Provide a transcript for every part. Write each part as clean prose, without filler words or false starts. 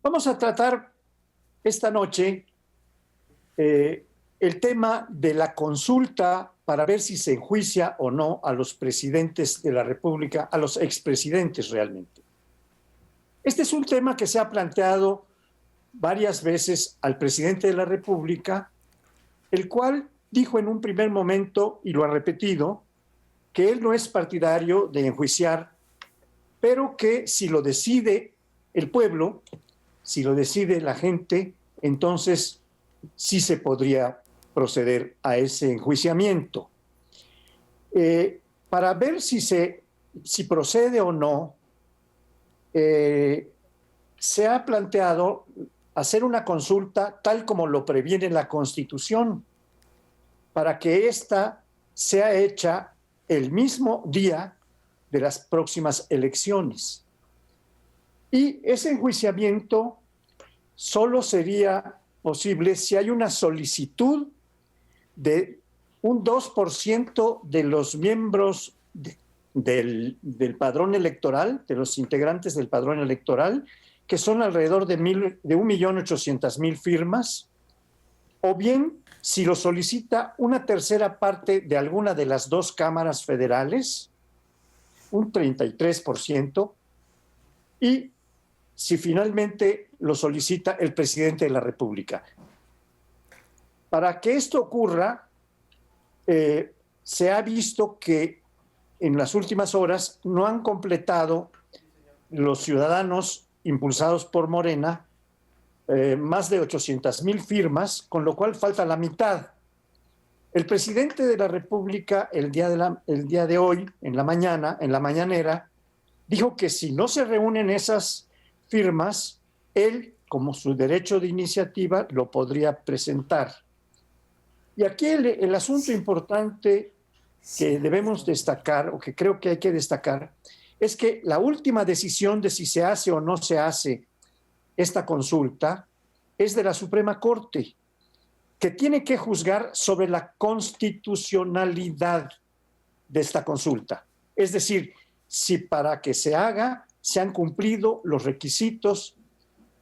Vamos a tratar esta noche el tema de la consulta para ver si se enjuicia o no a los presidentes de la República, a los expresidentes realmente. Este es un tema que se ha planteado varias veces al presidente de la República, el cual dijo en un primer momento, y lo ha repetido, que él no es partidario de enjuiciar, pero que si lo decide el pueblo, si lo decide la gente, entonces sí se podría proceder a ese enjuiciamiento. Para ver si procede o no, se ha planteado hacer una consulta tal como lo previene la Constitución, para que ésta sea hecha el mismo día de las próximas elecciones. Y ese enjuiciamiento solo sería posible si hay una solicitud de un 2% de los miembros del padrón electoral, de los integrantes del padrón electoral, que son alrededor de 1.800.000 firmas, o bien si lo solicita una tercera parte de alguna de las dos cámaras federales, un 33%, y si finalmente lo solicita el presidente de la República. Para que esto ocurra, se ha visto que en las últimas horas no han completado los ciudadanos impulsados por Morena más de 800.000 firmas, con lo cual falta la mitad. El presidente de la República el día de hoy, en la mañanera, dijo que si no se reúnen esas firmas, él, como su derecho de iniciativa, lo podría presentar. Y aquí el asunto importante que debemos destacar, o que creo que hay que destacar, es que la última decisión de si se hace o no se hace esta consulta es de la Suprema Corte, que tiene que juzgar sobre la constitucionalidad de esta consulta. Es decir, si para que se haga se han cumplido los requisitos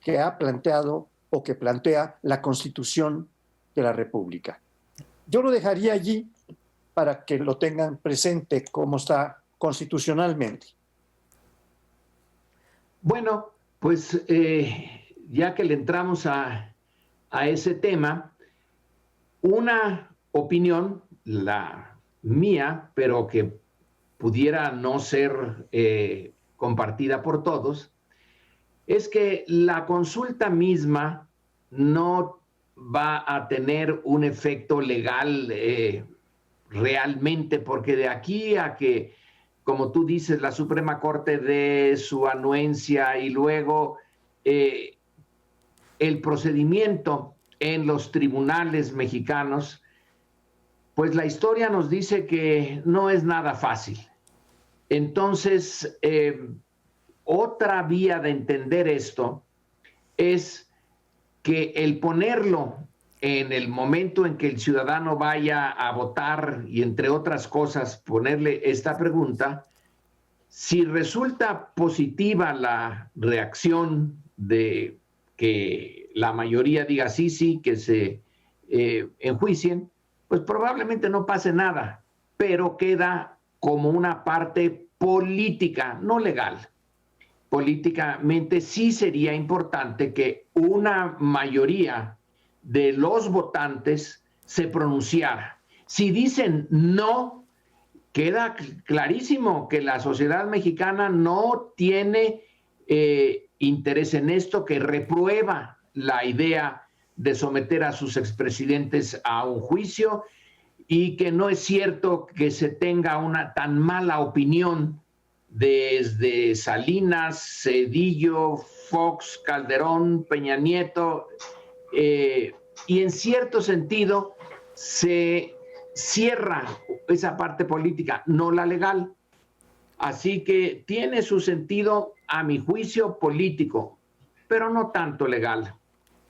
que ha planteado o que plantea la Constitución de la República. Yo lo dejaría allí para que lo tengan presente como está constitucionalmente. Bueno, pues ya que le entramos a ese tema, una opinión, la mía, pero que pudiera no ser compartida por todos, es que la consulta misma no va a tener un efecto legal realmente, porque de aquí a que, como tú dices, la Suprema Corte dé su anuencia y luego el procedimiento en los tribunales mexicanos, pues la historia nos dice que no es nada fácil. Entonces, otra vía de entender esto es que el ponerlo en el momento en que el ciudadano vaya a votar y, entre otras cosas, ponerle esta pregunta, si resulta positiva la reacción de que la mayoría diga sí, que se enjuicien, pues probablemente no pase nada, pero queda como una parte política, no legal. Políticamente sí sería importante que una mayoría de los votantes se pronunciara. Si dicen no, queda clarísimo que la sociedad mexicana no tiene interés en esto, que reprueba la idea de someter a sus expresidentes a un juicio y que no es cierto que se tenga una tan mala opinión desde Salinas, Zedillo, Fox, Calderón, Peña Nieto, y en cierto sentido se cierra esa parte política, no la legal. Así que tiene su sentido, a mi juicio, político, pero no tanto legal.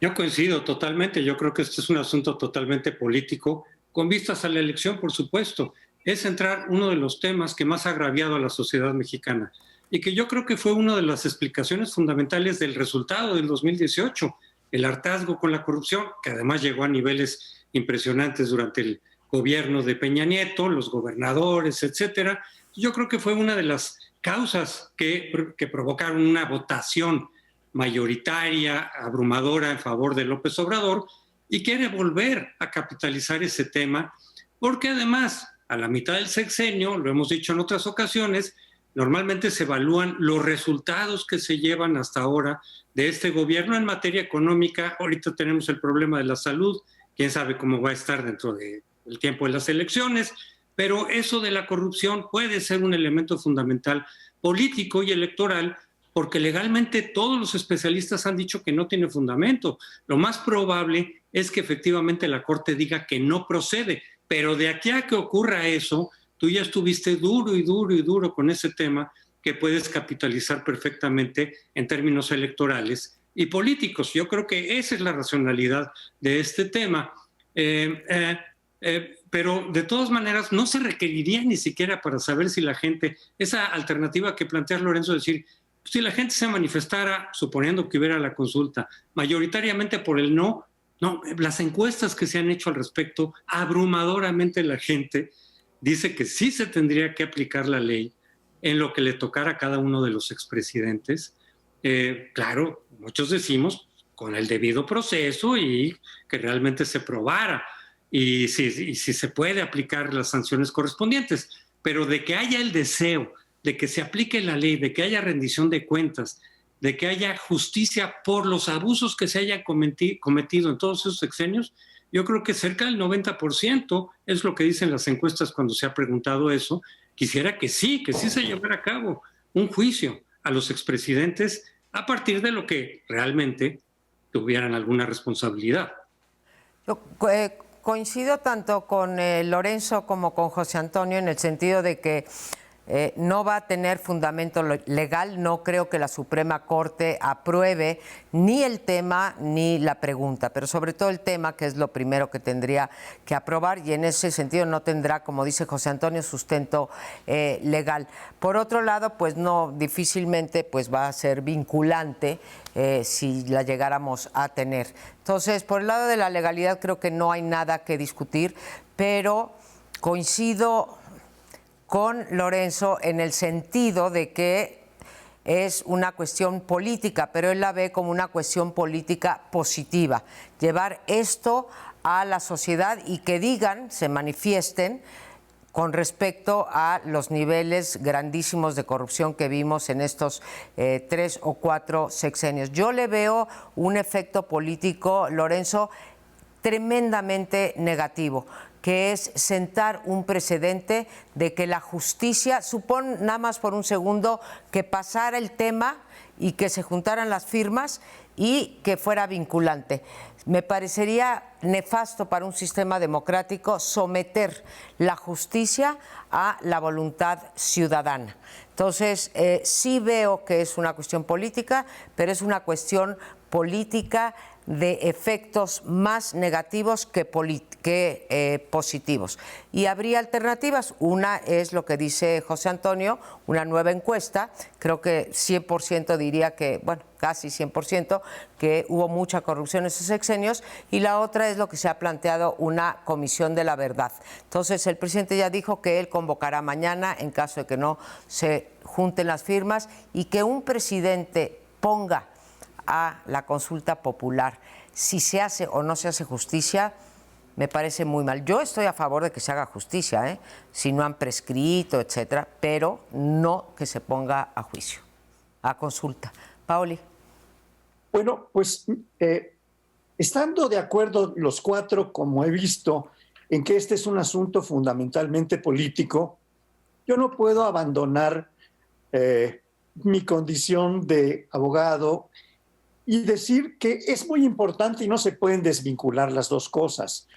Yo coincido totalmente, yo creo que este es un asunto totalmente político, con vistas a la elección, por supuesto. Es centrar uno de los temas que más ha agraviado a la sociedad mexicana. y que yo creo que fue una de las explicaciones fundamentales del resultado del 2018, el hartazgo con la corrupción, que además llegó a niveles impresionantes durante el gobierno de Peña Nieto, los gobernadores, etcétera. Yo creo que fue una de las causas que provocaron una votación mayoritaria, abrumadora en favor de López Obrador, y quiere volver a capitalizar ese tema, porque además, a la mitad del sexenio, lo hemos dicho en otras ocasiones, normalmente se evalúan los resultados que se llevan hasta ahora de este gobierno en materia económica. Ahorita tenemos el problema de la salud, quién sabe cómo va a estar dentro del tiempo de las elecciones, pero eso de la corrupción puede ser un elemento fundamental político y electoral, porque legalmente todos los especialistas han dicho que no tiene fundamento. Lo más probable es que efectivamente la Corte diga que no procede, pero de aquí a que ocurra eso, tú ya estuviste duro y duro y duro con ese tema que puedes capitalizar perfectamente en términos electorales y políticos. Yo creo que esa es la racionalidad de este tema. Pero de todas maneras no se requeriría ni siquiera para saber si la gente, esa alternativa que plantea Lorenzo, decir, si la gente se manifestara, suponiendo que hubiera la consulta, mayoritariamente por el no, las encuestas que se han hecho al respecto, abrumadoramente la gente dice que sí se tendría que aplicar la ley en lo que le tocara a cada uno de los expresidentes. Claro, muchos decimos con el debido proceso y que realmente se probara y si se puede aplicar las sanciones correspondientes, pero de que haya el deseo de que se aplique la ley, de que haya rendición de cuentas, de que haya justicia por los abusos que se hayan cometido en todos esos sexenios, yo creo que cerca del 90% es lo que dicen las encuestas cuando se ha preguntado eso. Quisiera que sí se llevara a cabo un juicio a los expresidentes a partir de lo que realmente tuvieran alguna responsabilidad. Yo, coincido tanto con Lorenzo como con José Antonio en el sentido de que no va a tener fundamento legal. No creo que la Suprema Corte apruebe ni el tema ni la pregunta, pero sobre todo el tema, que es lo primero que tendría que aprobar, y en ese sentido no tendrá, como dice José Antonio, sustento legal. Por otro lado, pues no, difícilmente pues va a ser vinculante si la llegáramos a tener. Entonces, por el lado de la legalidad creo que no hay nada que discutir, pero coincido con Lorenzo en el sentido de que es una cuestión política, pero él la ve como una cuestión política positiva. Llevar esto a la sociedad y que digan, se manifiesten con respecto a los niveles grandísimos de corrupción que vimos en estos 3 o 4 sexenios. Yo le veo un efecto político, Lorenzo, tremendamente negativo, que es sentar un precedente de que la justicia, supone nada más por un segundo, que pasara el tema y que se juntaran las firmas y que fuera vinculante. Me parecería nefasto para un sistema democrático someter la justicia a la voluntad ciudadana. Entonces, sí veo que es una cuestión política, pero es una cuestión política de efectos más negativos que positivos. Y habría alternativas. Una es lo que dice José Antonio, una nueva encuesta. Creo que 100% diría que, bueno, casi 100%, que hubo mucha corrupción en esos sexenios. Y la otra es lo que se ha planteado, una comisión de la verdad. Entonces, el presidente ya dijo que él convocará mañana en caso de que no se junten las firmas y que un presidente ponga a la consulta popular si se hace o no se hace justicia, me parece muy mal. Yo estoy a favor de que se haga justicia, si no han prescrito, etcétera, pero no que se ponga a juicio, a consulta. Paoli. Bueno, pues estando de acuerdo los cuatro, como he visto, en que este es un asunto fundamentalmente político, yo no puedo abandonar mi condición de abogado y decir que es muy importante y no se pueden desvincular las dos cosas.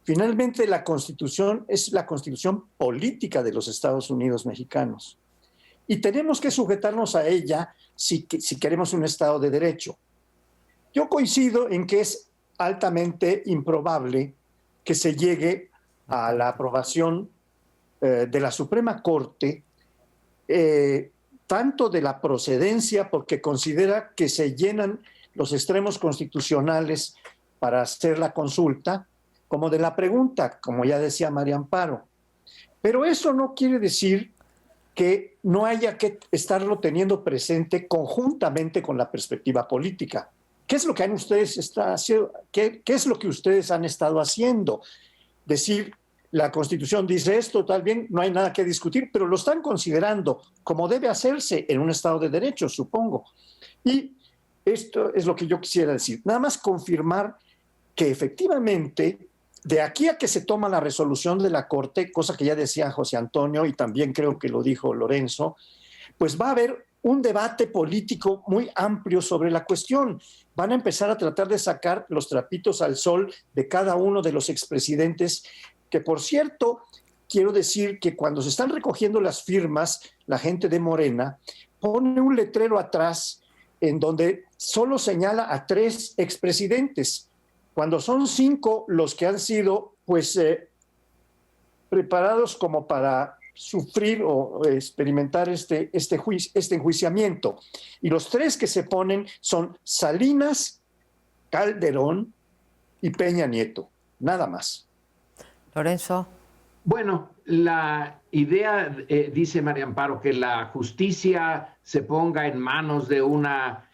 Finalmente, la Constitución es la Constitución política de los Estados Unidos mexicanos y tenemos que sujetarnos a ella si queremos un Estado de Derecho. Yo coincido en que es altamente improbable que se llegue a la aprobación de la Suprema Corte tanto de la procedencia, porque considera que se llenan los extremos constitucionales para hacer la consulta, como de la pregunta, como ya decía María Amparo. Pero eso no quiere decir que no haya que estarlo teniendo presente conjuntamente con la perspectiva política. ¿Qué es lo que qué es lo que ustedes han estado haciendo? Decir, la Constitución dice esto, tal bien, no hay nada que discutir, pero lo están considerando como debe hacerse en un Estado de Derecho, supongo. Y esto es lo que yo quisiera decir. Nada más confirmar que efectivamente, de aquí a que se toma la resolución de la Corte, cosa que ya decía José Antonio y también creo que lo dijo Lorenzo, pues va a haber un debate político muy amplio sobre la cuestión. Van a empezar a tratar de sacar los trapitos al sol de cada uno de los expresidentes, que por cierto, quiero decir que cuando se están recogiendo las firmas, la gente de Morena pone un letrero atrás en donde solo señala a 3 expresidentes, cuando son 5 los que han sido pues preparados como para sufrir o experimentar este enjuiciamiento. Y los 3 que se ponen son Salinas, Calderón y Peña Nieto, nada más. Lorenzo. Bueno, la idea, dice María Amparo, que la justicia se ponga en manos de a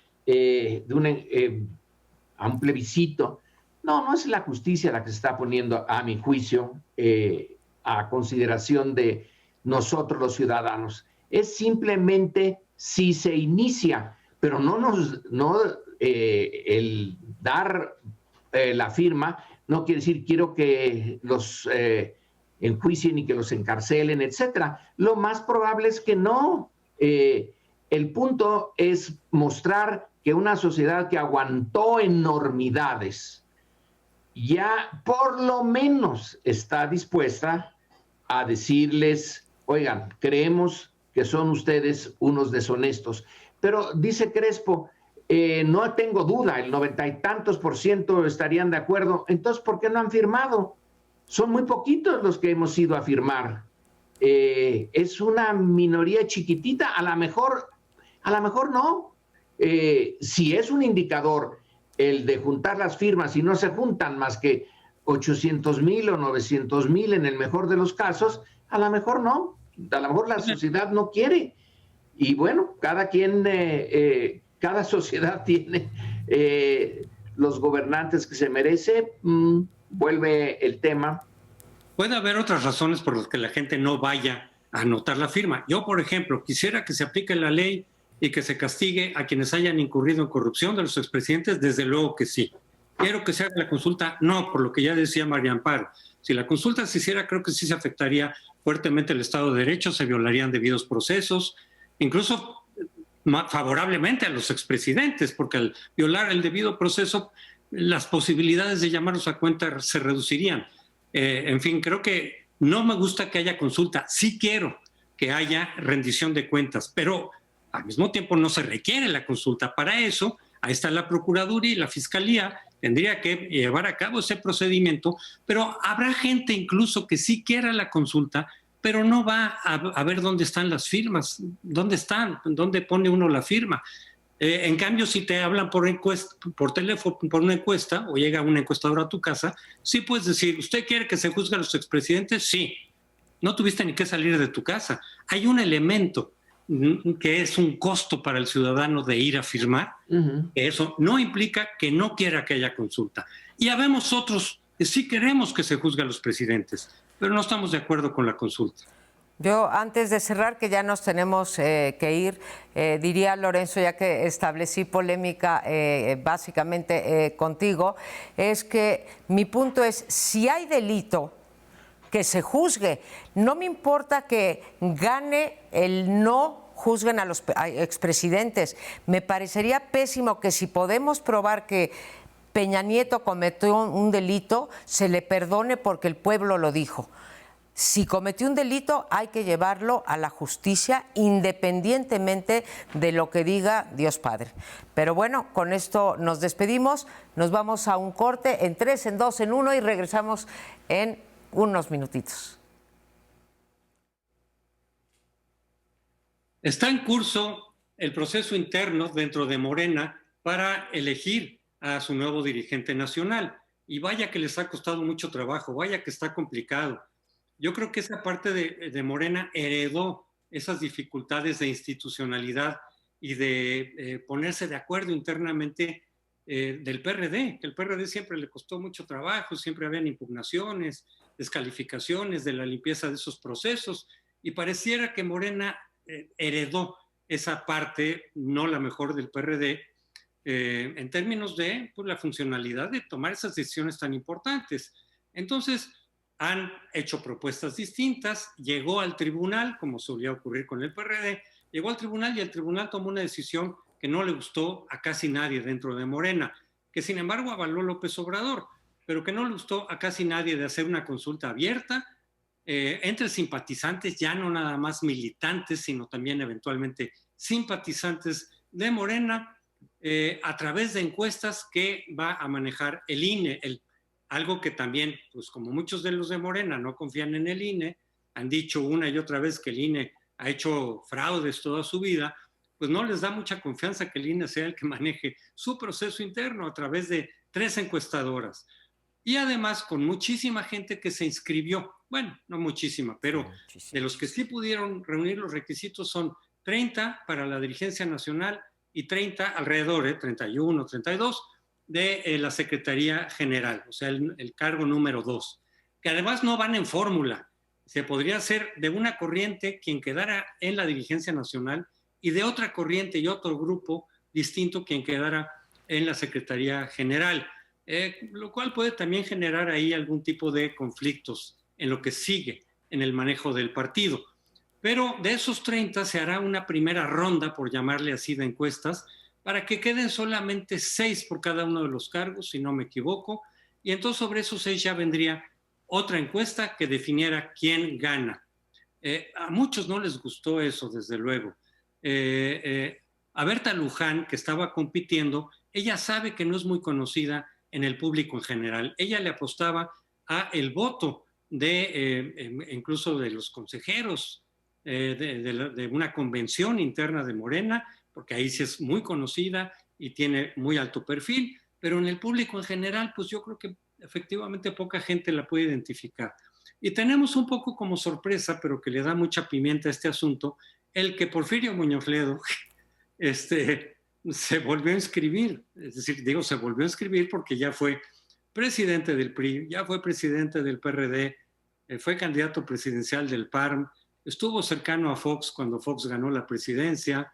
un plebiscito. No es la justicia la que se está poniendo, a mi juicio, a consideración de nosotros los ciudadanos. Es simplemente si se inicia, pero el dar la firma no quiere decir quiero que los enjuicien y que los encarcelen, etcétera. Lo más probable es que no. El punto es mostrar que una sociedad que aguantó enormidades ya por lo menos está dispuesta a decirles, oigan, creemos que son ustedes unos deshonestos. Pero dice Crespo, no tengo duda, el 90 y tantos % estarían de acuerdo. Entonces, ¿por qué no han firmado? Son muy poquitos los que hemos ido a firmar. Es una minoría chiquitita, a lo mejor no. Si es un indicador el de juntar las firmas y no se juntan más que 800,000 o 900,000 en el mejor de los casos, a lo mejor no. A lo mejor la sociedad no quiere. Y bueno, cada sociedad tiene los gobernantes que se merece. Vuelve el tema. Puede haber otras razones por las que la gente no vaya a anotar la firma. Yo, por ejemplo, quisiera que se aplique la ley y que se castigue a quienes hayan incurrido en corrupción de los expresidentes, desde luego que sí. Quiero que se haga la consulta, no, por lo que ya decía María Amparo. Si la consulta se hiciera, creo que sí se afectaría fuertemente el Estado de Derecho, se violarían debidos procesos, incluso favorablemente a los expresidentes, porque al violar el debido proceso, las posibilidades de llamarlos a cuenta se reducirían. En fin, creo que no me gusta que haya consulta, sí quiero que haya rendición de cuentas, pero al mismo tiempo no se requiere la consulta. Para eso, ahí está la Procuraduría y la Fiscalía, tendría que llevar a cabo ese procedimiento, pero habrá gente incluso que sí quiera la consulta, pero no va a ver dónde están las firmas, dónde están, dónde pone uno la firma. En cambio, si te hablan por teléfono, por una encuesta, o llega una encuestadora a tu casa, sí puedes decir, ¿usted quiere que se juzgue a los expresidentes? Sí. No tuviste ni que salir de tu casa. Hay un elemento que es un costo para el ciudadano de ir a firmar, que eso no implica que no quiera que haya consulta. Y habemos otros que sí queremos que se juzgue a los presidentes, pero no estamos de acuerdo con la consulta. Yo, antes de cerrar, que ya nos tenemos que ir, diría, Lorenzo, ya que establecí polémica básicamente contigo, es que mi punto es, si hay delito, que se juzgue. No me importa que gane el no juzguen a los expresidentes. Me parecería pésimo que si podemos probar que Peña Nieto cometió un delito, se le perdone porque el pueblo lo dijo. Si cometió un delito, hay que llevarlo a la justicia independientemente de lo que diga Dios Padre. Pero bueno, con esto nos despedimos, nos vamos a un corte en 3, en 2, en 1 y regresamos en unos minutitos. Está en curso el proceso interno dentro de Morena para elegir a su nuevo dirigente nacional. Y vaya que les ha costado mucho trabajo, vaya que está complicado. Yo creo que esa parte de Morena heredó esas dificultades de institucionalidad y de ponerse de acuerdo internamente del PRD, que el PRD siempre le costó mucho trabajo, siempre habían impugnaciones, descalificaciones de la limpieza de esos procesos, y pareciera que Morena heredó esa parte, no la mejor del PRD, en términos de pues, la funcionalidad de tomar esas decisiones tan importantes. Entonces, han hecho propuestas distintas, llegó al tribunal, como solía ocurrir con el PRD, llegó al tribunal y el tribunal tomó una decisión que no le gustó a casi nadie dentro de Morena, que sin embargo avaló López Obrador, pero que no le gustó a casi nadie de hacer una consulta abierta entre simpatizantes, ya no nada más militantes, sino también eventualmente simpatizantes de Morena, a través de encuestas que va a manejar el INE, algo que también, pues como muchos de los de Morena no confían en el INE, han dicho una y otra vez que el INE ha hecho fraudes toda su vida, pues no les da mucha confianza que el INE sea el que maneje su proceso interno a través de 3 encuestadoras. Y además con muchísima gente que se inscribió, bueno, no muchísima, pero de los que sí pudieron reunir los requisitos son 30 para la dirigencia nacional y 30 alrededor, 31, 32, de la Secretaría General, o sea, el cargo número 2, que además no van en fórmula. Se podría hacer de una corriente quien quedara en la dirigencia nacional y de otra corriente y otro grupo distinto quien quedara en la Secretaría General, lo cual puede también generar ahí algún tipo de conflictos en lo que sigue en el manejo del partido. Pero de esos 30 se hará una primera ronda, por llamarle así, de encuestas, para que queden solamente 6 por cada uno de los cargos, si no me equivoco, y entonces sobre esos 6 ya vendría otra encuesta que definiera quién gana. A muchos no les gustó eso, desde luego. A Berta Luján, que estaba compitiendo, ella sabe que no es muy conocida en el público en general. Ella le apostaba a el voto de incluso de los consejeros de una convención interna de Morena, porque ahí sí es muy conocida y tiene muy alto perfil, pero en el público en general, pues yo creo que efectivamente poca gente la puede identificar. Y tenemos un poco como sorpresa, pero que le da mucha pimienta a este asunto, el que Porfirio Muñoz Ledo se volvió a inscribir, es decir, digo, se volvió a inscribir porque ya fue presidente del PRI, ya fue presidente del PRD, fue candidato presidencial del PARM, estuvo cercano a Fox cuando Fox ganó la presidencia,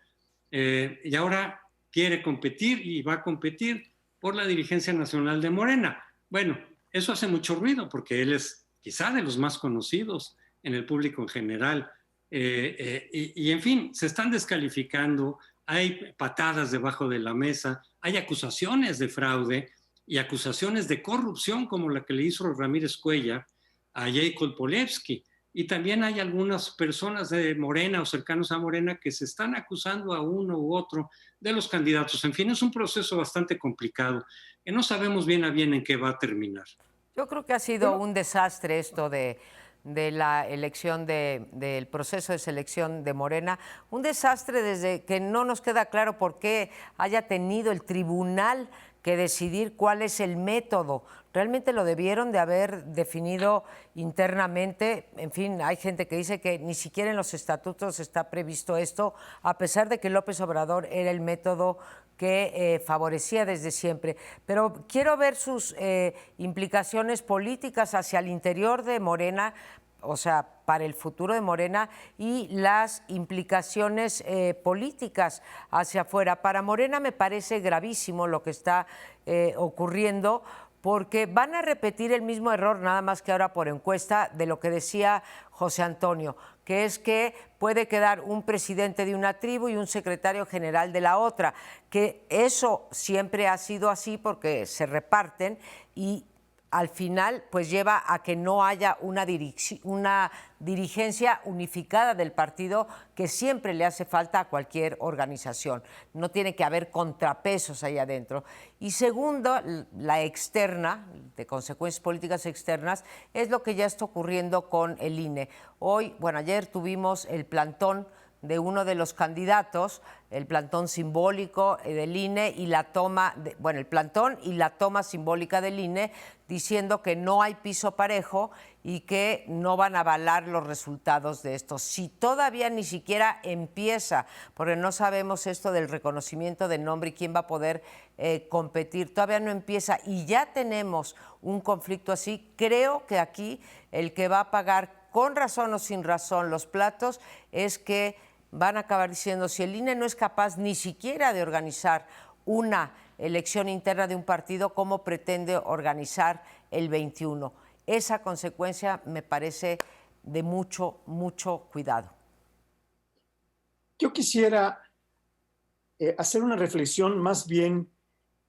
y ahora quiere competir y va a competir por la dirigencia nacional de Morena. Bueno, eso hace mucho ruido porque él es quizá de los más conocidos en el público en general. Y en fin, se están descalificando, hay patadas debajo de la mesa, hay acusaciones de fraude y acusaciones de corrupción como la que le hizo Ramírez Cuellar a Jacob Polevsky. Y también hay algunas personas de Morena o cercanos a Morena que se están acusando a uno u otro de los candidatos. En fin, es un proceso bastante complicado que no sabemos bien a bien en qué va a terminar. Yo creo que ha sido un desastre esto de la elección del proceso de selección de Morena, un desastre desde que no nos queda claro por qué haya tenido el tribunal que decidir cuál es el método. Realmente lo debieron de haber definido internamente. En fin, hay gente que dice que ni siquiera en los estatutos está previsto esto, a pesar de que López Obrador era el método que favorecía desde siempre. Pero quiero ver sus implicaciones políticas hacia el interior de Morena, o sea, para el futuro de Morena, y las implicaciones políticas hacia afuera. Para Morena me parece gravísimo lo que está ocurriendo, porque van a repetir el mismo error, nada más que ahora por encuesta, de lo que decía José Antonio, que es que puede quedar un presidente de una tribu y un secretario general de la otra, que eso siempre ha sido así porque se reparten y al final pues lleva a que no haya una dirigencia unificada del partido, que siempre le hace falta a cualquier organización. No tiene que haber contrapesos ahí adentro. Y segundo, la externa, de consecuencias políticas externas, es lo que ya está ocurriendo con el INE. Hoy, bueno, ayer tuvimos el plantón de uno de los candidatos, el plantón simbólico del INE y la toma, el plantón y la toma simbólica del INE, diciendo que no hay piso parejo y que no van a avalar los resultados de esto. Si todavía ni siquiera empieza, porque no sabemos esto del reconocimiento del nombre y quién va a poder competir, todavía no empieza y ya tenemos un conflicto así, creo que aquí el que va a pagar con razón o sin razón los platos es que van a acabar diciendo, si el INE no es capaz ni siquiera de organizar una elección interna de un partido, ¿cómo pretende organizar el 21? Esa consecuencia me parece de mucho, mucho cuidado. Yo quisiera hacer una reflexión más bien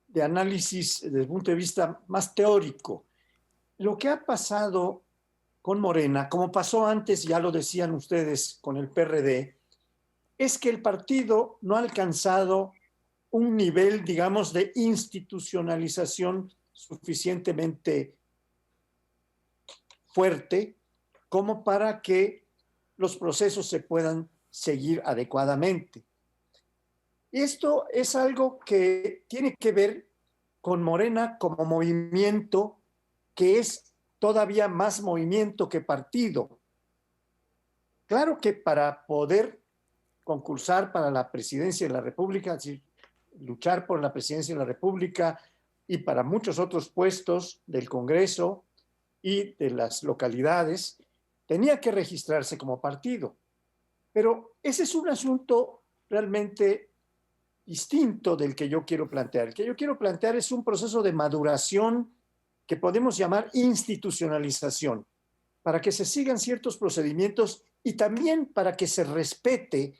de análisis desde el punto de vista más teórico. Lo que ha pasado con Morena, como pasó antes, ya lo decían ustedes, con el PRD, es que el partido no ha alcanzado un nivel, digamos, de institucionalización suficientemente fuerte como para que los procesos se puedan seguir adecuadamente. Esto es algo que tiene que ver con Morena como movimiento, que es todavía más movimiento que partido. Claro que para poder concursar para la presidencia de la República, es decir, luchar por la presidencia de la República y para muchos otros puestos del Congreso y de las localidades, tenía que registrarse como partido. Pero ese es un asunto realmente distinto del que yo quiero plantear. El que yo quiero plantear es un proceso de maduración que podemos llamar institucionalización, para que se sigan ciertos procedimientos y también para que se respete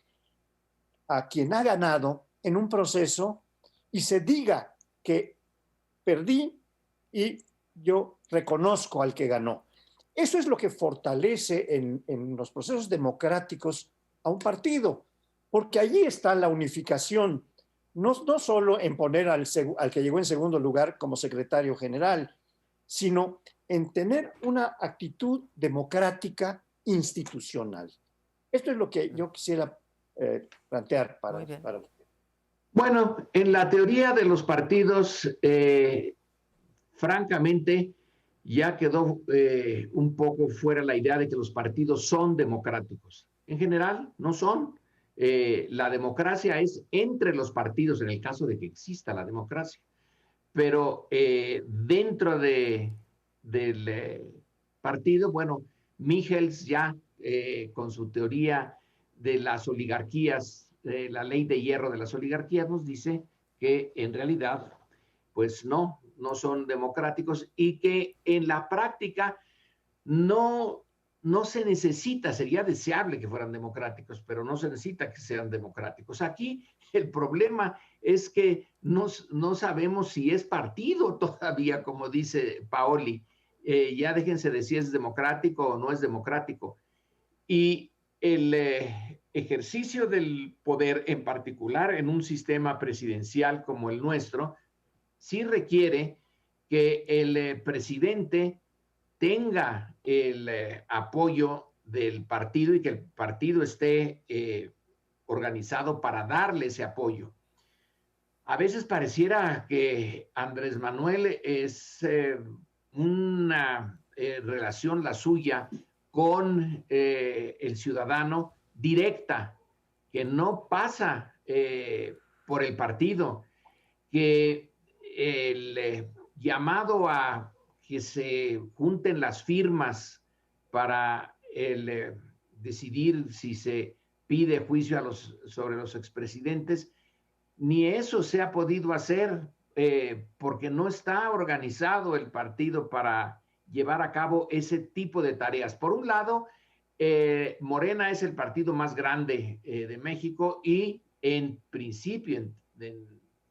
a quien ha ganado en un proceso y se diga que perdí y yo reconozco al que ganó. Eso es lo que fortalece en los procesos democráticos a un partido, porque allí está la unificación, no solo en poner al que llegó en segundo lugar como secretario general, sino en tener una actitud democrática institucional. Esto es lo que yo quisiera plantear para usted. Bueno, en la teoría de los partidos, francamente, ya quedó un poco fuera la idea de que los partidos son democráticos. En general, no son. La democracia es entre los partidos, en el caso de que exista la democracia. Pero dentro del partido, bueno, Michels ya con su teoría de las oligarquías, la ley de hierro de las oligarquías, nos dice que en realidad, pues no son democráticos y que en la práctica no se necesita, sería deseable que fueran democráticos, pero no se necesita que sean democráticos. Aquí el problema es que no sabemos si es partido todavía, como dice Paoli. Ya déjense de si es democrático o no es democrático. Y el ejercicio del poder, en particular en un sistema presidencial como el nuestro, sí requiere que el presidente tenga el apoyo del partido y que el partido esté organizado para darle ese apoyo. A veces pareciera que Andrés Manuel es una relación la suya con el ciudadano directa, que no pasa por el partido, que el llamado a que se junten las firmas para decidir si se pide juicio sobre los expresidentes, ni eso se ha podido hacer porque no está organizado el partido para llevar a cabo ese tipo de tareas. Por un lado, Morena es el partido más grande de México y en principio,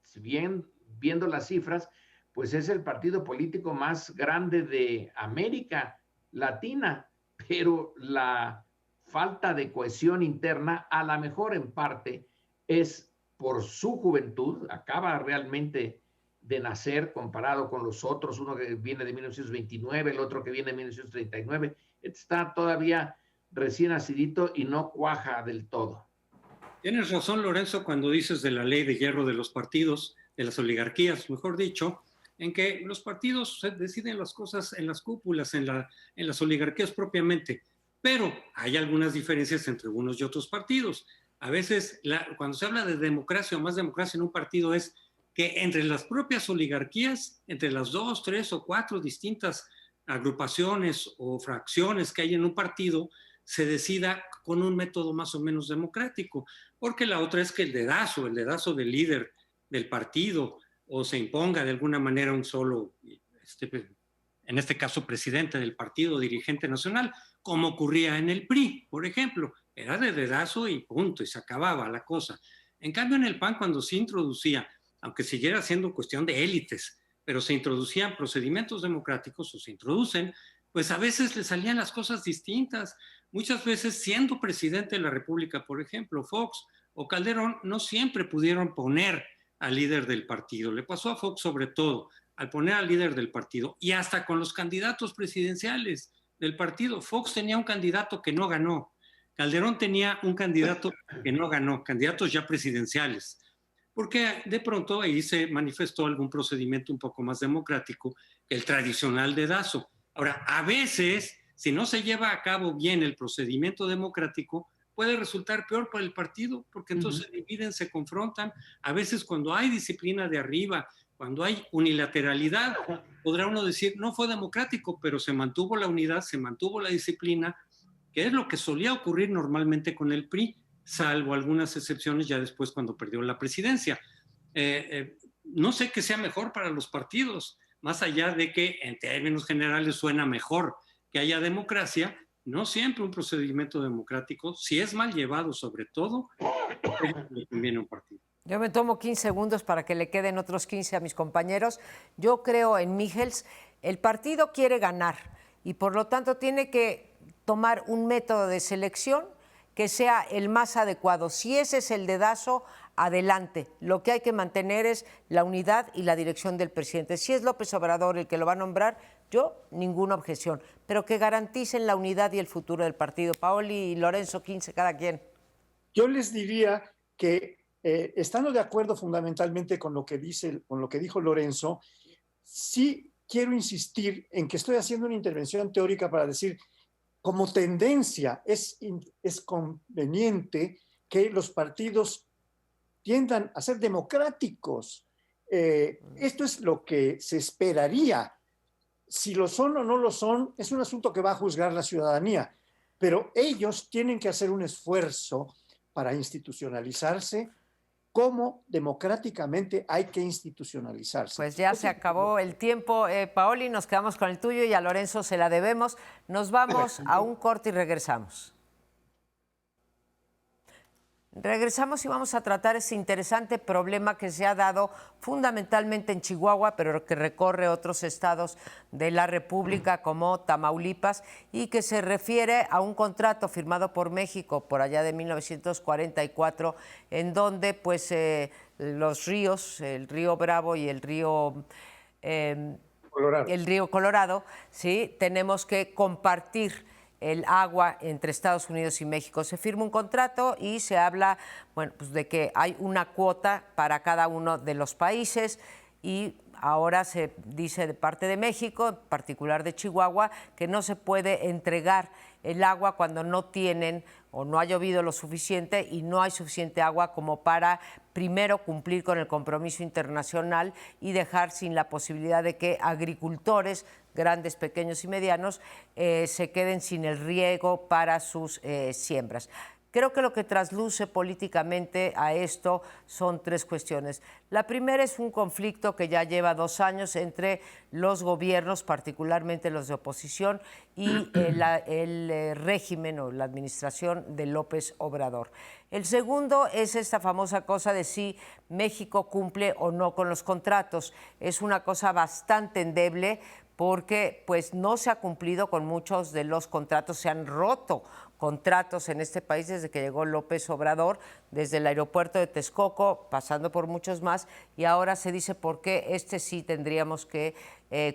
si bien viendo las cifras, pues es el partido político más grande de América Latina, pero la falta de cohesión interna, a lo mejor en parte, es por su juventud, acaba realmente de nacer comparado con los otros, uno que viene de 1929, el otro que viene de 1939, está todavía recién nacidito y no cuaja del todo. Tienes razón, Lorenzo, cuando dices de la ley de hierro de los partidos, de las oligarquías, mejor dicho, en que los partidos deciden las cosas en las cúpulas, en las oligarquías propiamente, pero hay algunas diferencias entre unos y otros partidos. A veces, cuando se habla de democracia o más democracia en un partido es que entre las propias oligarquías, entre las 2, 3 o 4 distintas agrupaciones o fracciones que hay en un partido, se decida con un método más o menos democrático, porque la otra es que el dedazo del líder del partido, o se imponga de alguna manera un solo, en este caso presidente del partido, dirigente nacional, como ocurría en el PRI, por ejemplo, era de dedazo y punto, y se acababa la cosa. En cambio, en el PAN, cuando se introducía, aunque siguiera siendo cuestión de élites, pero se introducían procedimientos democráticos, o se introducen, pues a veces le salían las cosas distintas. Muchas veces, siendo presidente de la República, por ejemplo, Fox o Calderón, no siempre pudieron poner al líder del partido. Le pasó a Fox sobre todo, al poner al líder del partido, y hasta con los candidatos presidenciales del partido. Fox tenía un candidato que no ganó. Calderón tenía un candidato que no ganó, candidatos ya presidenciales, porque de pronto ahí se manifestó algún procedimiento un poco más democrático que el tradicional dedazo. Ahora, a veces, si no se lleva a cabo bien el procedimiento democrático, puede resultar peor para el partido, porque entonces se dividen, se confrontan. A veces cuando hay disciplina de arriba, cuando hay unilateralidad, podrá uno decir, no fue democrático, pero se mantuvo la unidad, se mantuvo la disciplina, que es lo que solía ocurrir normalmente con el PRI, salvo algunas excepciones ya después cuando perdió la presidencia. No sé qué sea mejor para los partidos, más allá de que en términos generales suena mejor que haya democracia, no siempre un procedimiento democrático, si es mal llevado sobre todo, le conviene a un partido. Yo me tomo 15 segundos para que le queden otros 15 a mis compañeros. Yo creo en Michels, el partido quiere ganar y por lo tanto tiene que tomar un método de selección que sea el más adecuado. Si ese es el dedazo, adelante. Lo que hay que mantener es la unidad y la dirección del presidente. Si es López Obrador el que lo va a nombrar, yo ninguna objeción, pero que garanticen la unidad y el futuro del partido. Paoli y Lorenzo, 15 cada quien. Yo les diría que, estando de acuerdo fundamentalmente con lo que dijo Lorenzo, sí quiero insistir en que estoy haciendo una intervención teórica para decir, como tendencia, es conveniente que los partidos tiendan a ser democráticos. Esto es lo que se esperaría. Si lo son o no lo son, es un asunto que va a juzgar la ciudadanía, pero ellos tienen que hacer un esfuerzo para institucionalizarse como democráticamente hay que institucionalizarse. Pues ya se acabó el tiempo, Paoli, nos quedamos con el tuyo y a Lorenzo se la debemos. Nos vamos a un corte y regresamos. Regresamos y vamos a tratar ese interesante problema que se ha dado fundamentalmente en Chihuahua, pero que recorre otros estados de la República como Tamaulipas y que se refiere a un contrato firmado por México por allá de 1944, en donde pues los ríos, el río Bravo y el río Colorado, sí, tenemos que compartir el agua entre Estados Unidos y México. Se firma un contrato y se habla, bueno, pues de que hay una cuota para cada uno de los países y ahora se dice de parte de México, en particular de Chihuahua, que no se puede entregar el agua cuando no tienen o no ha llovido lo suficiente y no hay suficiente agua como para primero cumplir con el compromiso internacional y dejar sin la posibilidad de que agricultores grandes, pequeños y medianos, se queden sin el riego para sus siembras. Creo que lo que trasluce políticamente a esto son tres cuestiones. La primera es un conflicto que ya lleva 2 años entre los gobiernos, particularmente los de oposición, y el régimen o la administración de López Obrador. El segundo es esta famosa cosa de si México cumple o no con los contratos. Es una cosa bastante endeble, porque pues no se ha cumplido con muchos de los contratos, se han roto contratos en este país desde que llegó López Obrador, desde el aeropuerto de Texcoco, pasando por muchos más, y ahora se dice por qué este sí tendríamos que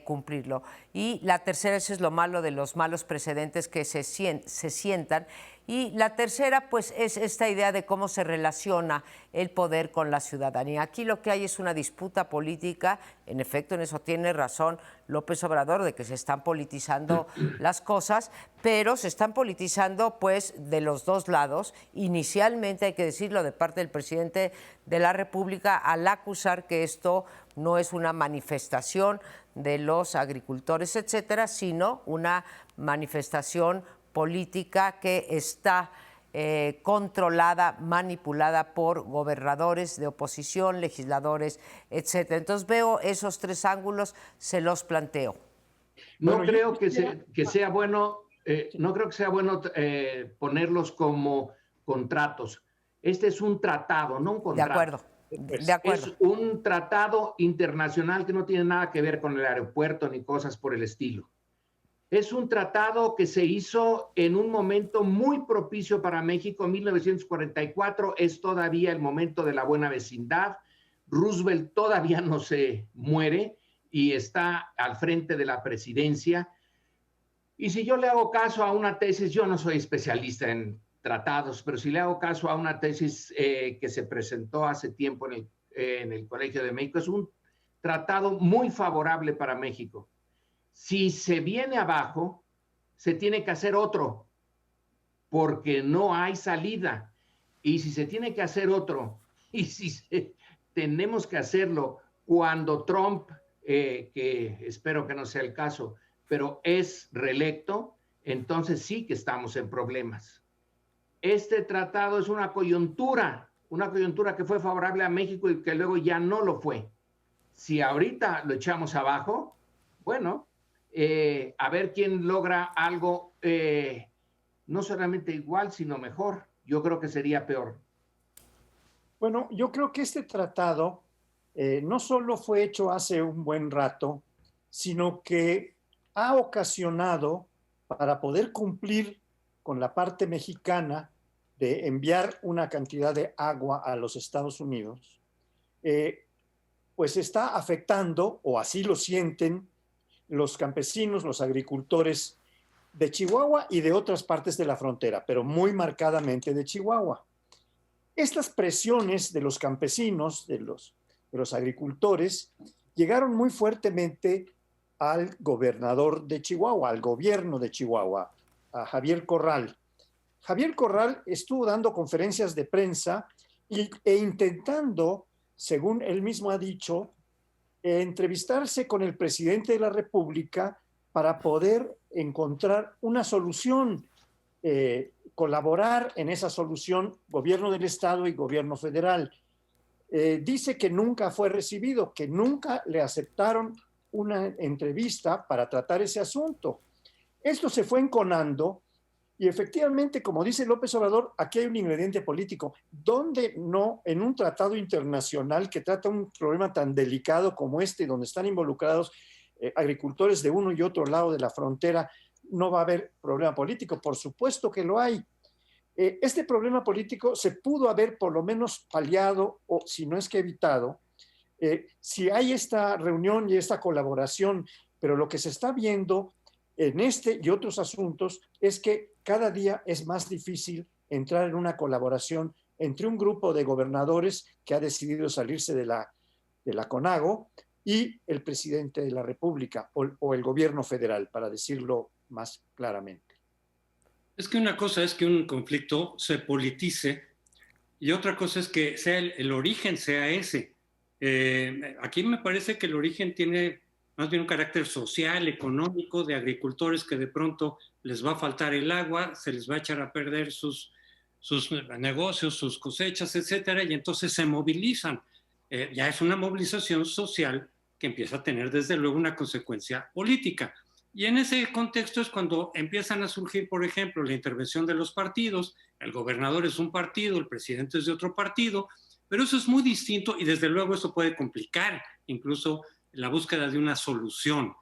cumplirlo. Y la tercera, eso es lo malo de los malos precedentes que se sientan, Y la tercera, pues, es esta idea de cómo se relaciona el poder con la ciudadanía. Aquí lo que hay es una disputa política, en efecto, en eso tiene razón López Obrador, de que se están politizando las cosas, pero se están politizando, pues, de los dos lados. Inicialmente, hay que decirlo, de parte del presidente de la República, al acusar que esto no es una manifestación de los agricultores, etcétera, sino una manifestación política que está controlada, manipulada por gobernadores de oposición, legisladores, etcétera. Entonces veo esos tres ángulos, se los planteo. No creo que sea bueno, no creo que sea bueno ponerlos como contratos. Este es un tratado, no un contrato. De acuerdo. De acuerdo. Es un tratado internacional que no tiene nada que ver con el aeropuerto ni cosas por el estilo. Es un tratado que se hizo en un momento muy propicio para México. 1944 es todavía el momento de la buena vecindad. Roosevelt todavía no se muere y está al frente de la presidencia. Y si yo le hago caso a una tesis, yo no soy especialista en tratados, pero si le hago caso a una tesis que se presentó hace tiempo en el Colegio de México, es un tratado muy favorable para México. Si se viene abajo, se tiene que hacer otro, porque no hay salida. Y si se tiene que hacer otro, y si tenemos que hacerlo cuando Trump, que espero que no sea el caso, pero es reelecto, entonces sí que estamos en problemas. Este tratado es una coyuntura que fue favorable a México y que luego ya no lo fue. Si ahorita lo echamos abajo, bueno, a ver quién logra algo no solamente igual, sino mejor. Yo creo que sería peor. Bueno, yo creo que este tratado no solo fue hecho hace un buen rato, sino que ha ocasionado, para poder cumplir con la parte mexicana de enviar una cantidad de agua a los Estados Unidos, pues está afectando, o así lo sienten, los campesinos, los agricultores de Chihuahua y de otras partes de la frontera, pero muy marcadamente de Chihuahua. Estas presiones de los campesinos, de los agricultores, llegaron muy fuertemente al gobernador de Chihuahua, al gobierno de Chihuahua, a Javier Corral. Javier Corral estuvo dando conferencias de prensa e intentando, según él mismo ha dicho, entrevistarse con el presidente de la República para poder encontrar una solución, colaborar en esa solución, gobierno del Estado y gobierno federal. Dice que nunca fue recibido, que nunca le aceptaron una entrevista para tratar ese asunto. Esto se fue enconando y efectivamente, como dice López Obrador, aquí hay un ingrediente político. ¿Dónde no, en un tratado internacional que trata un problema tan delicado como este, donde están involucrados agricultores de uno y otro lado de la frontera, no va a haber problema político? Por supuesto que lo hay. Este problema político se pudo haber por lo menos paliado, o si no es que evitado, si hay esta reunión y esta colaboración, pero lo que se está viendo en este y otros asuntos es que cada día es más difícil entrar en una colaboración entre un grupo de gobernadores que ha decidido salirse de la CONAGO y el presidente de la República o el gobierno federal, para decirlo más claramente. Es que una cosa es que un conflicto se politice y otra cosa es que sea el origen sea ese. Aquí me parece que el origen tiene más bien un carácter social, económico, de agricultores que de pronto les va a faltar el agua, se les va a echar a perder sus negocios, sus cosechas, etcétera, y entonces se movilizan. Ya es una movilización social que empieza a tener desde luego una consecuencia política. Y en ese contexto es cuando empiezan a surgir, por ejemplo, la intervención de los partidos. El gobernador es un partido, el presidente es de otro partido, pero eso es muy distinto y desde luego eso puede complicar incluso la búsqueda de una solución.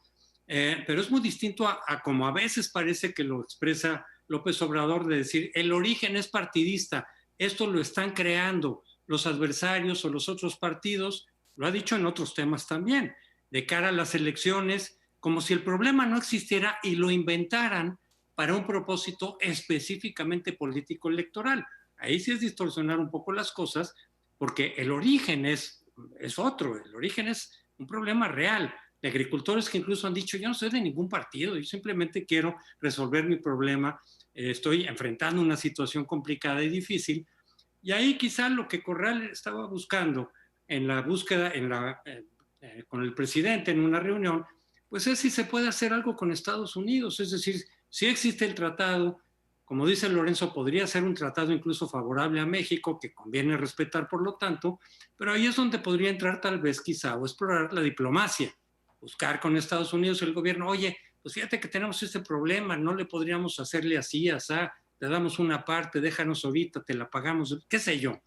Pero es muy distinto a como a veces parece que lo expresa López Obrador, de decir el origen es partidista, esto lo están creando los adversarios o los otros partidos, lo ha dicho en otros temas también, de cara a las elecciones, como si el problema no existiera y lo inventaran para un propósito específicamente político electoral. Ahí sí es distorsionar un poco las cosas, porque el origen es otro, el origen es un problema real de agricultores que incluso han dicho, yo no soy de ningún partido, yo simplemente quiero resolver mi problema, estoy enfrentando una situación complicada y difícil, y ahí quizá lo que Corral estaba buscando en la búsqueda, con el presidente en una reunión, pues es si se puede hacer algo con Estados Unidos, es decir, si existe el tratado, como dice Lorenzo, podría ser un tratado incluso favorable a México, que conviene respetar por lo tanto, pero ahí es donde podría entrar tal vez quizá o explorar la diplomacia, buscar con Estados Unidos el gobierno, oye, pues fíjate que tenemos este problema, no le podríamos hacerle así, asá, te damos una parte, déjanos ahorita, te la pagamos, qué sé yo.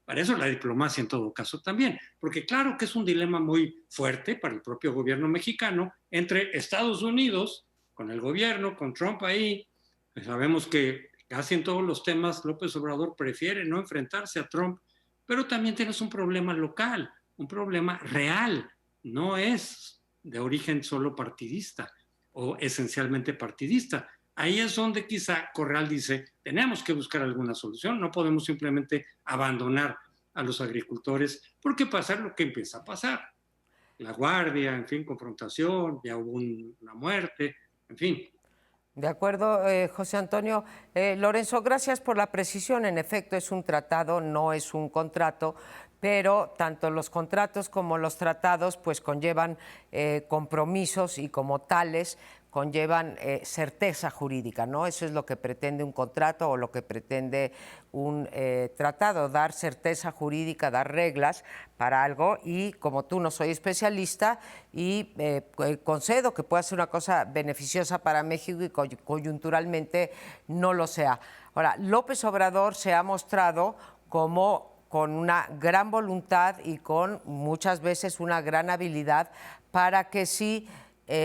Para eso la diplomacia en todo caso también, porque claro que es un dilema muy fuerte para el propio gobierno mexicano entre Estados Unidos, con el gobierno, con Trump ahí. Pues sabemos que casi en todos los temas López Obrador prefiere no enfrentarse a Trump, pero también tienes un problema local, un problema real, no es de origen solo partidista o esencialmente partidista. Ahí es donde quizá Corral dice, tenemos que buscar alguna solución, no podemos simplemente abandonar a los agricultores, porque pasa lo que empieza a pasar. La guardia, en fin, confrontación, ya hubo una muerte, en fin. De acuerdo, José Antonio. Lorenzo, gracias por la precisión. En efecto, es un tratado, no es un contrato, pero tanto los contratos como los tratados pues conllevan compromisos y como tales conllevan certeza jurídica, ¿no? Eso es lo que pretende un contrato o lo que pretende un tratado, dar certeza jurídica, dar reglas para algo, y como tú no soy especialista y concedo que pueda ser una cosa beneficiosa para México y coyunturalmente no lo sea. Ahora, López Obrador se ha mostrado como con una gran voluntad y con muchas veces una gran habilidad para que si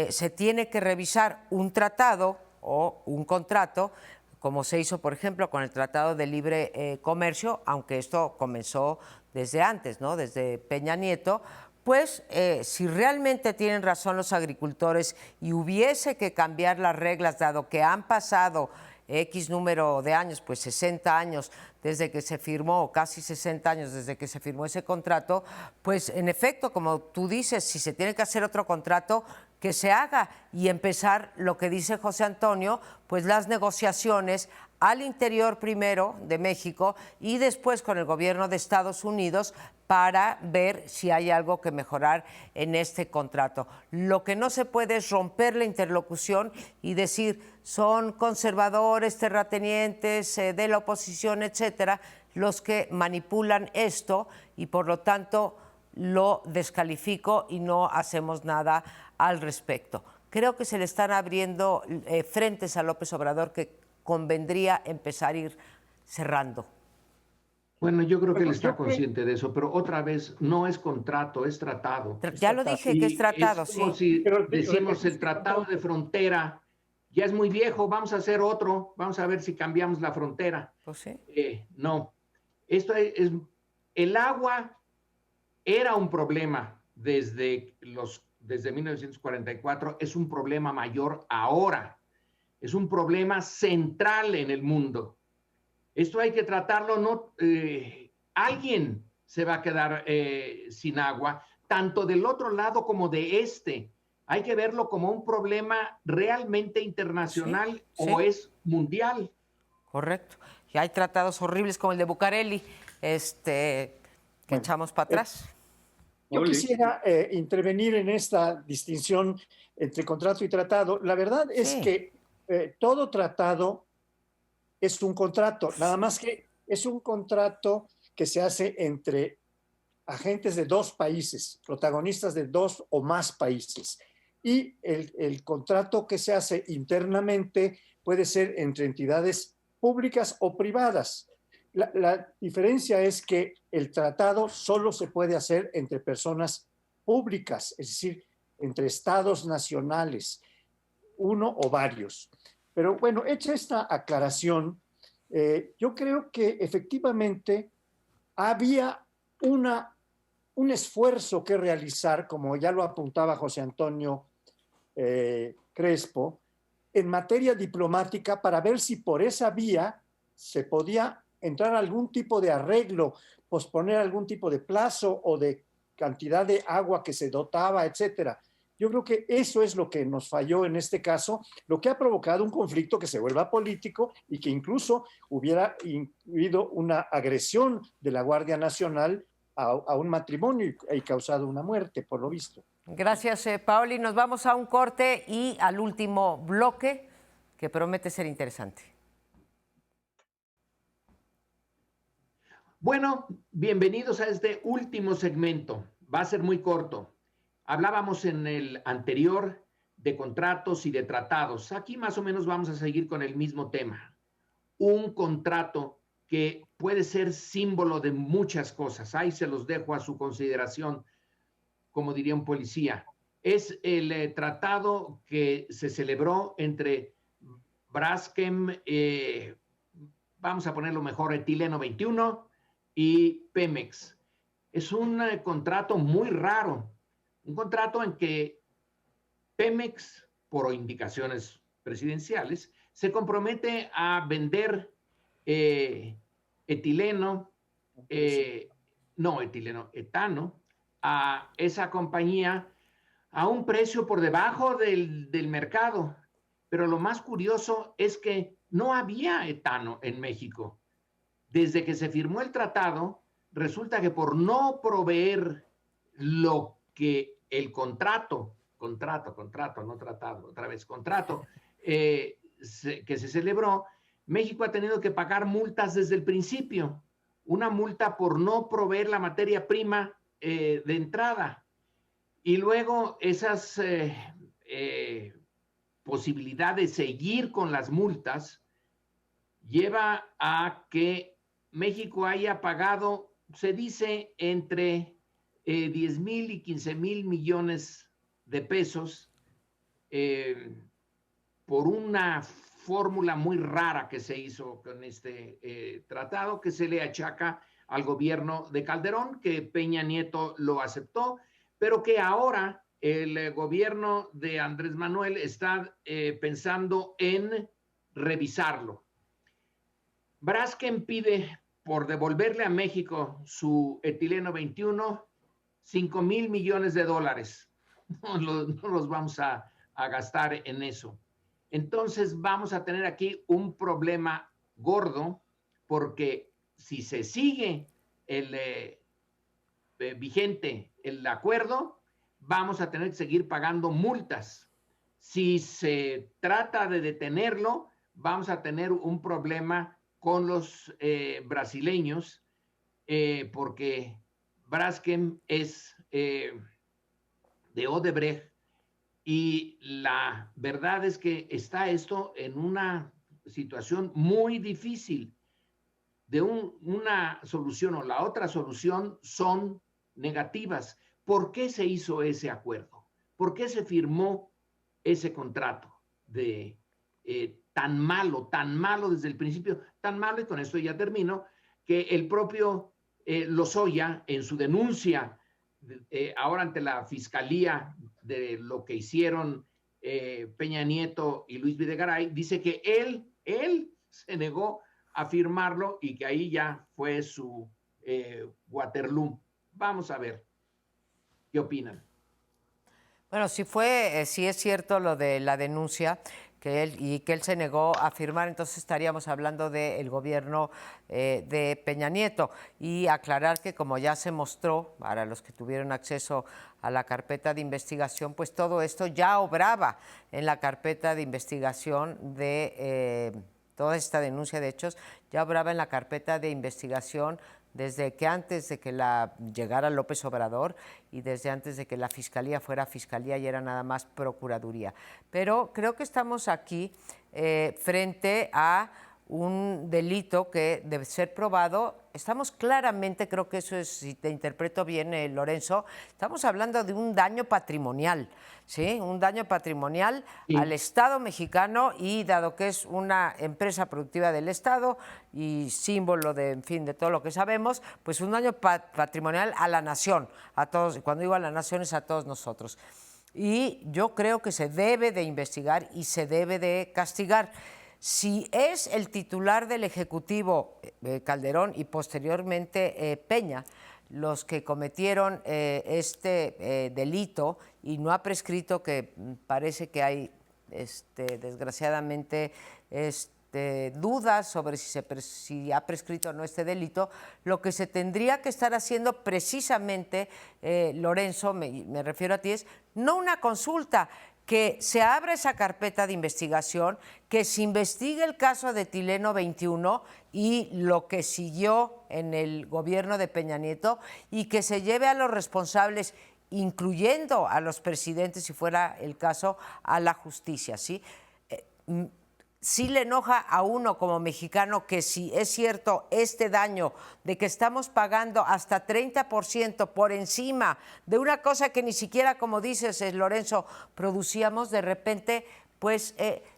se tiene que revisar un tratado o un contrato, como se hizo, por ejemplo, con el Tratado de Libre Comercio, aunque esto comenzó desde antes, ¿no? Desde Peña Nieto, pues si realmente tienen razón los agricultores y hubiese que cambiar las reglas, dado que han pasado X número de años, pues 60 años desde que se firmó, casi 60 años desde que se firmó ese contrato, pues en efecto, como tú dices, si se tiene que hacer otro contrato, que se haga y empezar lo que dice José Antonio, pues las negociaciones al interior primero de México y después con el gobierno de Estados Unidos para ver si hay algo que mejorar en este contrato. Lo que no se puede es romper la interlocución y decir son conservadores, terratenientes de la oposición, etcétera, los que manipulan esto y por lo tanto lo descalifico y no hacemos nada al respecto. Creo que se le están abriendo frentes a López Obrador que convendría empezar a ir cerrando. Bueno, yo creo que él está consciente de eso, pero otra vez no es contrato, es tratado. Ya lo dije que es tratado, es como sí. si decimos el tratado de frontera ya es muy viejo, vamos a hacer otro, vamos a ver si cambiamos la frontera. Pues sí. No, esto es el agua era un problema desde 1944, es un problema mayor ahora, es un problema central en el mundo. Esto hay que tratarlo, no, alguien se va a quedar sin agua, tanto del otro lado como de este. Hay que verlo como un problema realmente internacional o es mundial. Correcto. Y hay tratados horribles como el de Bucareli, que echamos para atrás. Yo quisiera intervenir en esta distinción entre contrato y tratado. La verdad es que todo tratado es un contrato, nada más que es un contrato que se hace entre agentes de dos países, protagonistas de dos o más países. Y el contrato que se hace internamente puede ser entre entidades públicas o privadas. La diferencia es que el tratado solo se puede hacer entre personas públicas, es decir, entre estados nacionales, uno o varios. Pero bueno, hecha esta aclaración, yo creo que efectivamente había un esfuerzo que realizar, como ya lo apuntaba José Antonio Crespo, en materia diplomática para ver si por esa vía se podía entrar a algún tipo de arreglo, posponer algún tipo de plazo o de cantidad de agua que se dotaba, etcétera. Yo creo que eso es lo que nos falló en este caso, lo que ha provocado un conflicto que se vuelva político y que incluso hubiera incluido una agresión de la Guardia Nacional a un matrimonio y causado una muerte, por lo visto. Gracias, Paoli. Nos vamos a un corte y al último bloque, que promete ser interesante. Bueno, bienvenidos a este último segmento. Va a ser muy corto. Hablábamos en el anterior de contratos y de tratados. Aquí más o menos vamos a seguir con el mismo tema. Un contrato que puede ser símbolo de muchas cosas. Ahí se los dejo a su consideración, como diría un policía. Es el tratado que se celebró entre Braskem, vamos a ponerlo mejor, Etileno 21 y Pemex. Es un contrato muy raro, un contrato en que Pemex, por indicaciones presidenciales, se compromete a vender etano a esa compañía a un precio por debajo del mercado. Pero lo más curioso es que no había etano en México. Desde que se firmó el tratado, resulta que por no proveer lo que el contrato, no tratado, otra vez, contrato, que se celebró, México ha tenido que pagar multas desde el principio. Una multa por no proveer la materia prima de entrada. Y luego esas posibilidad de seguir con las multas lleva a que México haya pagado, se dice, entre 10,000 y 15,000 millones de pesos por una fórmula muy rara que se hizo con este tratado, que se le achaca al gobierno de Calderón, que Peña Nieto lo aceptó, pero que ahora el gobierno de Andrés Manuel está pensando en revisarlo. Braskem pide por devolverle a México su etileno 21, 5,000 millones de dólares. No los vamos a gastar en eso. Entonces vamos a tener aquí un problema gordo, porque si se sigue vigente el acuerdo, vamos a tener que seguir pagando multas. Si se trata de detenerlo, vamos a tener un problema con los brasileños, porque Braskem es de Odebrecht, y la verdad es que está esto en una situación muy difícil. De una solución o la otra solución son negativas. ¿Por qué se hizo ese acuerdo? ¿Por qué se firmó ese contrato de tan malo desde el principio? Tan malo, y con esto ya termino, que el propio Lozoya, en su denuncia ahora ante la Fiscalía de lo que hicieron Peña Nieto y Luis Videgaray, dice que él se negó a firmarlo y que ahí ya fue su Waterloo. Vamos a ver qué opinan. Bueno, sí es cierto lo de la denuncia que él se negó a firmar, entonces estaríamos hablando del gobierno de Peña Nieto. Y aclarar que, como ya se mostró, para los que tuvieron acceso a la carpeta de investigación, pues todo esto ya obraba en la carpeta de investigación de toda esta denuncia de hechos, ya obraba en la carpeta de investigación desde que antes de que llegara López Obrador y desde antes de que la Fiscalía fuera Fiscalía y era nada más Procuraduría. Pero creo que estamos aquí frente a un delito que debe ser probado. Estamos claramente, creo que eso es, si te interpreto bien, Lorenzo, estamos hablando de un daño patrimonial, ¿sí? Un daño patrimonial al Estado mexicano, y dado que es una empresa productiva del Estado y símbolo de, en fin, de todo lo que sabemos, pues un daño patrimonial a la nación, a todos. Y cuando digo a la nación es a todos nosotros. y yo creo que se debe de investigar y se debe de castigar. Si es el titular del Ejecutivo, Calderón, y posteriormente Peña, los que cometieron este delito y no ha prescrito, que parece que hay desgraciadamente dudas sobre si ha prescrito o no este delito, lo que se tendría que estar haciendo precisamente, Lorenzo, me refiero a ti, es no una consulta, que se abra esa carpeta de investigación, que se investigue el caso de Tileno 21 y lo que siguió en el gobierno de Peña Nieto, y que se lleve a los responsables, incluyendo a los presidentes, si fuera el caso, a la justicia, ¿sí? Sí le enoja a uno como mexicano que si es cierto este daño de que estamos pagando hasta 30% por encima de una cosa que ni siquiera, como dices, Lorenzo, producíamos, de repente, pues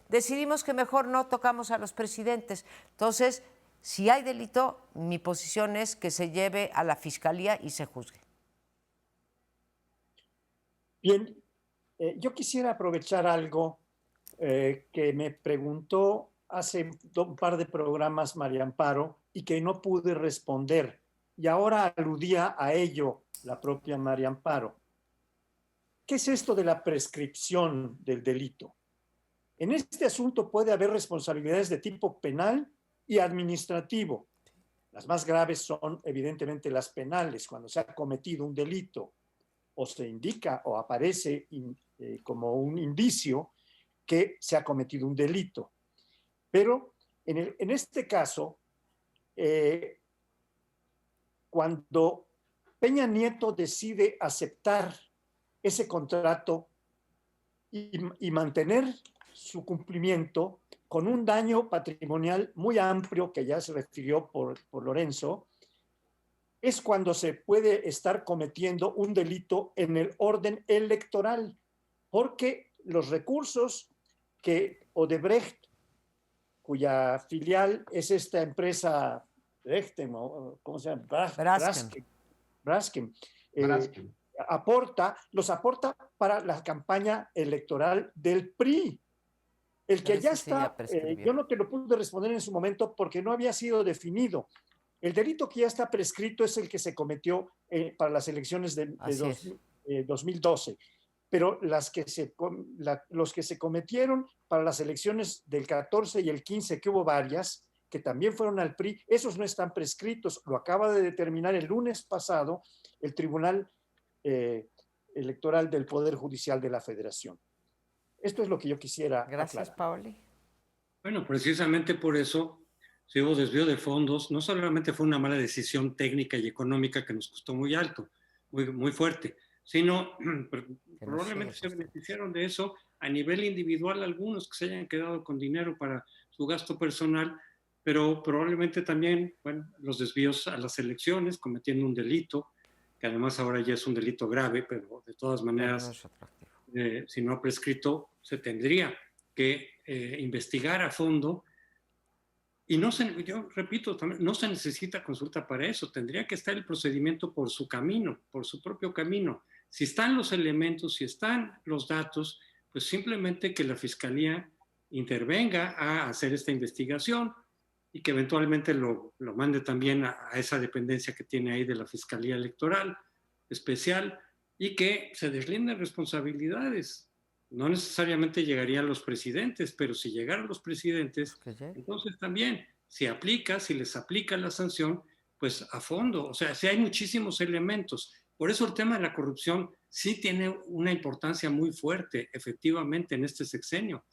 decidimos que mejor no tocamos a los presidentes. Entonces, si hay delito, mi posición es que se lleve a la fiscalía y se juzgue. Bien, yo quisiera aprovechar algo que me preguntó hace un par de programas María Amparo y que no pude responder. Y ahora aludía a ello la propia María Amparo. ¿Qué es esto de la prescripción del delito? En este asunto puede haber responsabilidades de tipo penal y administrativo. Las más graves son evidentemente las penales, cuando se ha cometido un delito o se indica o aparece como un indicio que se ha cometido un delito. Pero en este caso, cuando Peña Nieto decide aceptar ese contrato y mantener su cumplimiento con un daño patrimonial muy amplio, que ya se refirió por Lorenzo, es cuando se puede estar cometiendo un delito en el orden electoral, porque los recursos que Odebrecht, cuya filial es esta empresa Brechten, ¿cómo se llama? Braskem, los aporta para la campaña electoral del PRI. El que ya está, yo no te lo pude responder en su momento porque no había sido definido. El delito que ya está prescrito es el que se cometió para las elecciones de 2012. Pero los que se cometieron para las elecciones del 14 y el 15, que hubo varias, que también fueron al PRI, esos no están prescritos. Lo acaba de determinar el lunes pasado el Tribunal Electoral del Poder Judicial de la Federación. Esto es lo que yo quisiera Gracias, aclarar. Paoli. Bueno, precisamente por eso, si hubo desvío de fondos, no solamente fue una mala decisión técnica y económica que nos costó muy alto, muy fuerte, sino probablemente se beneficiaron de eso a nivel individual algunos que se hayan quedado con dinero para su gasto personal, pero probablemente también, bueno, los desvíos a las elecciones, cometiendo un delito, que además ahora ya es un delito grave, pero de todas maneras, si no ha prescrito, se tendría que investigar a fondo. Y yo repito, no se necesita consulta para eso, tendría que estar el procedimiento por su camino, por su propio camino. Si están los elementos, si están los datos, pues simplemente que la Fiscalía intervenga a hacer esta investigación y que eventualmente lo mande también a esa dependencia que tiene ahí de la Fiscalía Electoral Especial y que se deslinden responsabilidades. No necesariamente llegarían los presidentes, pero si llegaran los presidentes, entonces también, si les aplica la sanción, pues a fondo. O sea, sí hay muchísimos elementos. Por eso el tema de la corrupción sí tiene una importancia muy fuerte, efectivamente, en este sexenio,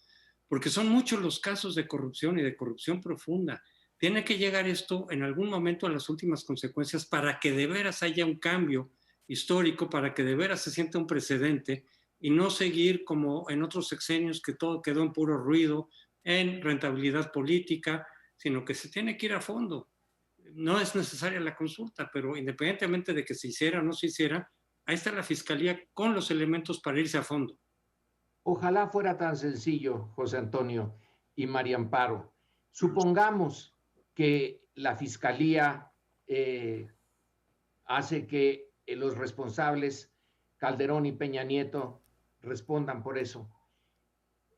porque son muchos los casos de corrupción y de corrupción profunda. Tiene que llegar esto en algún momento a las últimas consecuencias para que de veras haya un cambio histórico, para que de veras se sienta un precedente y no seguir como en otros sexenios que todo quedó en puro ruido, en rentabilidad política, sino que se tiene que ir a fondo. No es necesaria la consulta, pero independientemente de que se hiciera o no se hiciera, ahí está la Fiscalía con los elementos para irse a fondo. Ojalá fuera tan sencillo, José Antonio y María Amparo. Supongamos que la Fiscalía hace que los responsables, Calderón y Peña Nieto, respondan por eso.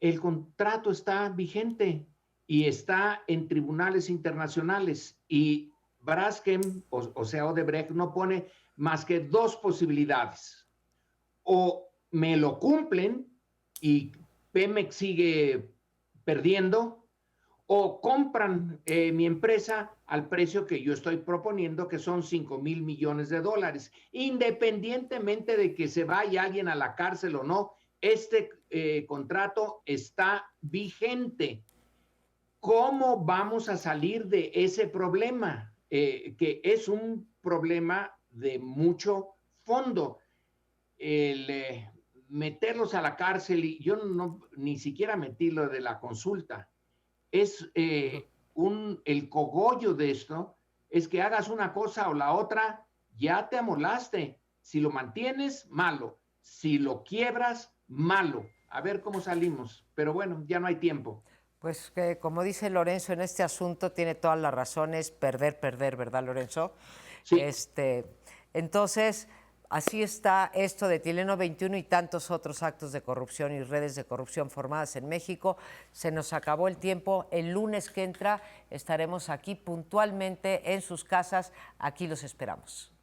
El contrato está vigente y está en tribunales internacionales, y Braskem, o sea, Odebrecht, no pone más que dos posibilidades: o me lo cumplen y Pemex sigue perdiendo, o compran mi empresa al precio que yo estoy proponiendo, que son $5,000 millones. Independientemente de que se vaya alguien a la cárcel o no, este contrato está vigente. ¿Cómo vamos a salir de ese problema? Que es un problema de mucho fondo. Meterlos a la cárcel, y yo ni siquiera metí lo de la consulta. Es el cogollo de esto es que hagas una cosa o la otra, ya te amolaste. Si lo mantienes, malo. Si lo quiebras, malo. A ver cómo salimos. Pero bueno, ya no hay tiempo. Pues que, como dice Lorenzo, en este asunto tiene todas las razones, perder, ¿verdad, Lorenzo? Sí. Entonces, así está esto de Tileno 21 y tantos otros actos de corrupción y redes de corrupción formadas en México. Se nos acabó el tiempo. El lunes que entra estaremos aquí puntualmente en sus casas. Aquí los esperamos.